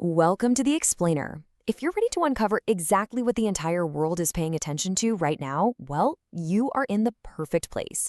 Welcome to The Explainer. If you're ready to uncover exactly what the entire world is paying attention to right now, well, you are in the perfect place.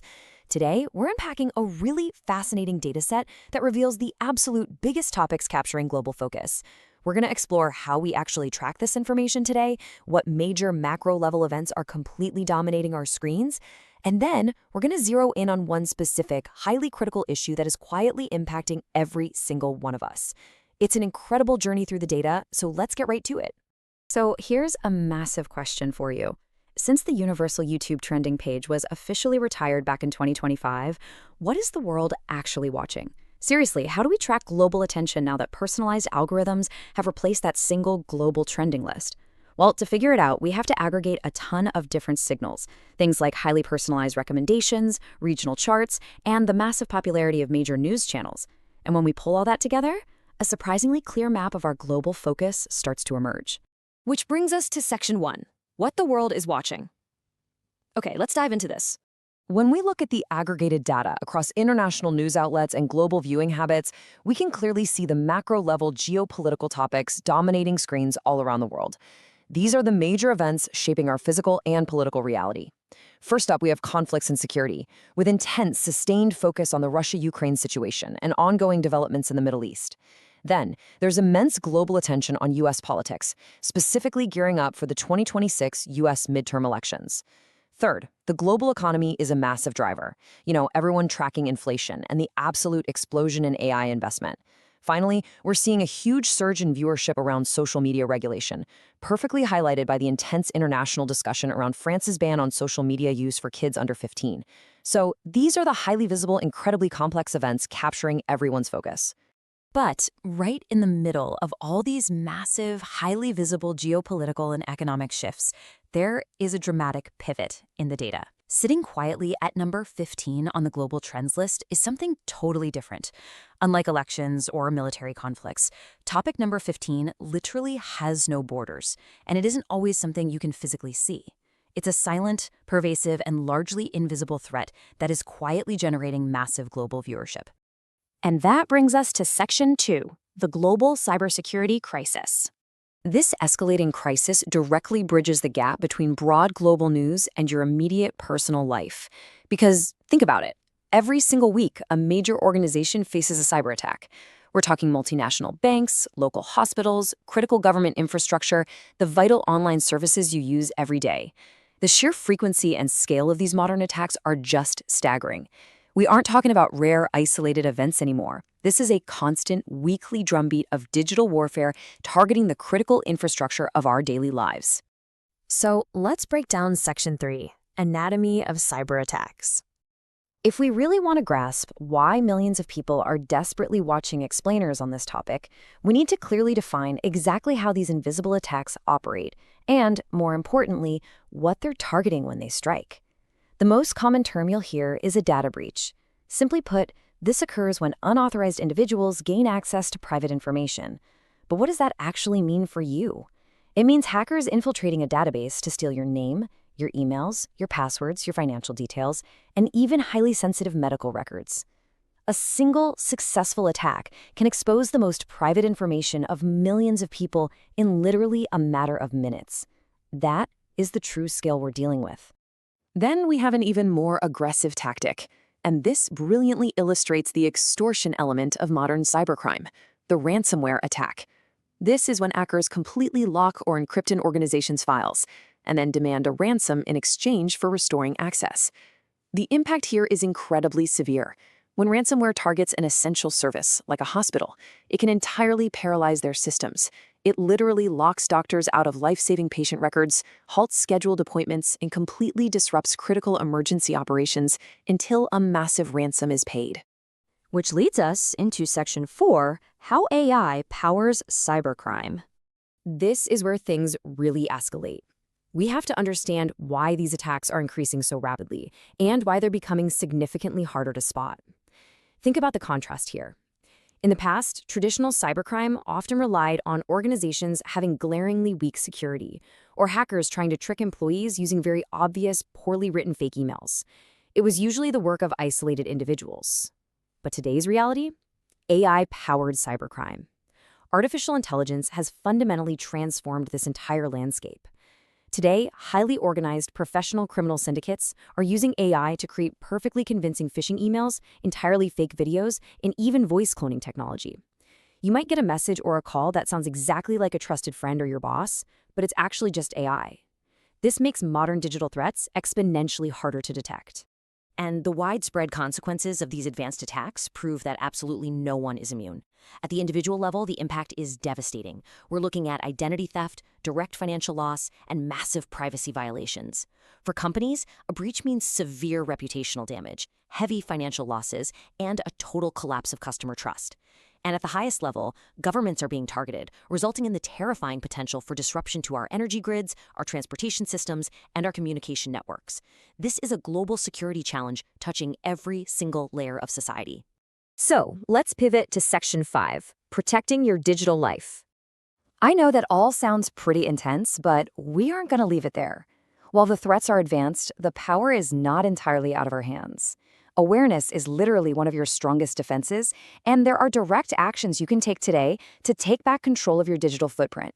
Today, we're unpacking a really fascinating dataset that reveals the absolute biggest topics capturing global focus. We're going to explore how we actually track this information today, what major macro-level events are completely dominating our screens, and then we're going to zero in on one specific, highly critical issue that is quietly impacting every single one of us. It's an incredible journey through the data, so let's get right to it. So here's a massive question for you. Since the universal YouTube trending page was officially retired back in 2025, what is the world actually watching? Seriously, how do we track global attention now that personalized algorithms have replaced that single global trending list? Well, to figure it out, we have to aggregate a ton of different signals, things like highly personalized recommendations, regional charts, and the massive popularity of major news channels. And when we pull all that together, a surprisingly clear map of our global focus starts to emerge. Which brings us to Section 1, what the world is watching. Okay, let's dive into this. When we look at the aggregated data across international news outlets and global viewing habits, we can clearly see the macro-level geopolitical topics dominating screens all around the world. These are the major events shaping our physical and political reality. First up, we have conflicts and security, with intense, sustained focus on the Russia-Ukraine situation and ongoing developments in the Middle East. Then, there's immense global attention on U.S. politics, specifically gearing up for the 2026 U.S. midterm elections. Third, the global economy is a massive driver. Everyone tracking inflation and the absolute explosion in AI investment. Finally, we're seeing a huge surge in viewership around social media regulation, perfectly highlighted by the intense international discussion around France's ban on social media use for kids under 15. So, these are the highly visible, incredibly complex events capturing everyone's focus. But right in the middle of all these massive, highly visible geopolitical and economic shifts, there is a dramatic pivot in the data. Sitting quietly at number 15 on the global trends list is something totally different. Unlike elections or military conflicts, topic number 15 literally has no borders, and it isn't always something you can physically see. It's a silent, pervasive, and largely invisible threat that is quietly generating massive global viewership. And that brings us to Section 2, the global cybersecurity crisis. This escalating crisis directly bridges the gap between broad global news and your immediate personal life. Because think about it, every single week, a major organization faces a cyber attack. We're talking multinational banks, local hospitals, critical government infrastructure, the vital online services you use every day. The sheer frequency and scale of these modern attacks are just staggering. We aren't talking about rare, isolated events anymore. This is a constant, weekly drumbeat of digital warfare targeting the critical infrastructure of our daily lives. So let's break down Section 3, Anatomy of Cyber Attacks. If we really want to grasp why millions of people are desperately watching explainers on this topic, we need to clearly define exactly how these invisible attacks operate and, more importantly, what they're targeting when they strike. The most common term you'll hear is a data breach. Simply put, this occurs when unauthorized individuals gain access to private information. But what does that actually mean for you? It means hackers infiltrating a database to steal your name, your emails, your passwords, your financial details, and even highly sensitive medical records. A single successful attack can expose the most private information of millions of people in literally a matter of minutes. That is the true scale we're dealing with. Then we have an even more aggressive tactic, and this brilliantly illustrates the extortion element of modern cybercrime, the ransomware attack. This is when hackers completely lock or encrypt an organization's files, and then demand a ransom in exchange for restoring access. The impact here is incredibly severe. When ransomware targets an essential service, like a hospital, it can entirely paralyze their systems. It literally locks doctors out of life-saving patient records, halts scheduled appointments, and completely disrupts critical emergency operations until a massive ransom is paid. Which leads us into Section 4, how AI powers cybercrime. This is where things really escalate. We have to understand why these attacks are increasing so rapidly and why they're becoming significantly harder to spot. Think about the contrast here. In the past, traditional cybercrime often relied on organizations having glaringly weak security, or hackers trying to trick employees using very obvious, poorly written fake emails. It was usually the work of isolated individuals. But today's reality? AI-powered cybercrime. Artificial intelligence has fundamentally transformed this entire landscape. Today, highly organized professional criminal syndicates are using AI to create perfectly convincing phishing emails, entirely fake videos, and even voice cloning technology. You might get a message or a call that sounds exactly like a trusted friend or your boss, but it's actually just AI. This makes modern digital threats exponentially harder to detect. And the widespread consequences of these advanced attacks prove that absolutely no one is immune. At the individual level, the impact is devastating. We're looking at identity theft, direct financial loss, and massive privacy violations. For companies, a breach means severe reputational damage, heavy financial losses, and a total collapse of customer trust. And at the highest level, governments are being targeted, resulting in the terrifying potential for disruption to our energy grids, our transportation systems, and our communication networks. This is a global security challenge touching every single layer of society. So, let's pivot to Section 5, Protecting Your Digital Life. I know that all sounds pretty intense, but we aren't going to leave it there. While the threats are advanced, the power is not entirely out of our hands. Awareness is literally one of your strongest defenses, and there are direct actions you can take today to take back control of your digital footprint.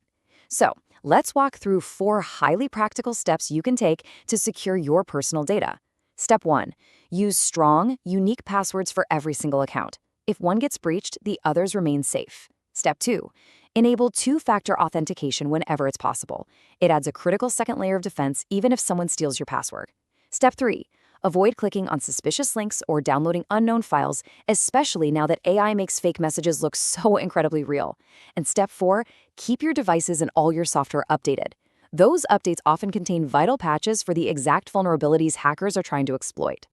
So, let's walk through 4 highly practical steps you can take to secure your personal data. Step 1. Use strong, unique passwords for every single account. If one gets breached, the others remain safe. Step 2. Enable 2-factor authentication whenever it's possible. It adds a critical second layer of defense even if someone steals your password. Step 3. Avoid clicking on suspicious links or downloading unknown files, especially now that AI makes fake messages look so incredibly real. And Step 4, keep your devices and all your software updated. Those updates often contain vital patches for the exact vulnerabilities hackers are trying to exploit.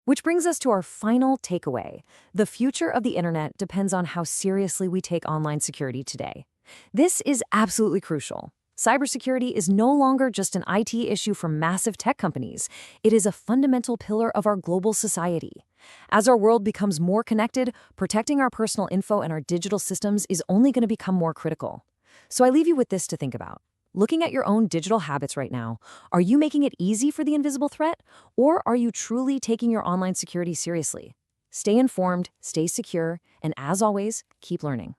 Which brings us to our final takeaway. The future of the internet depends on how seriously we take online security today. This is absolutely crucial. Cybersecurity is no longer just an IT issue for massive tech companies. It is a fundamental pillar of our global society. As our world becomes more connected, protecting our personal info and our digital systems is only going to become more critical. So I leave you with this to think about. Looking at your own digital habits right now, are you making it easy for the invisible threat, or are you truly taking your online security seriously? Stay informed, stay secure, and as always, keep learning.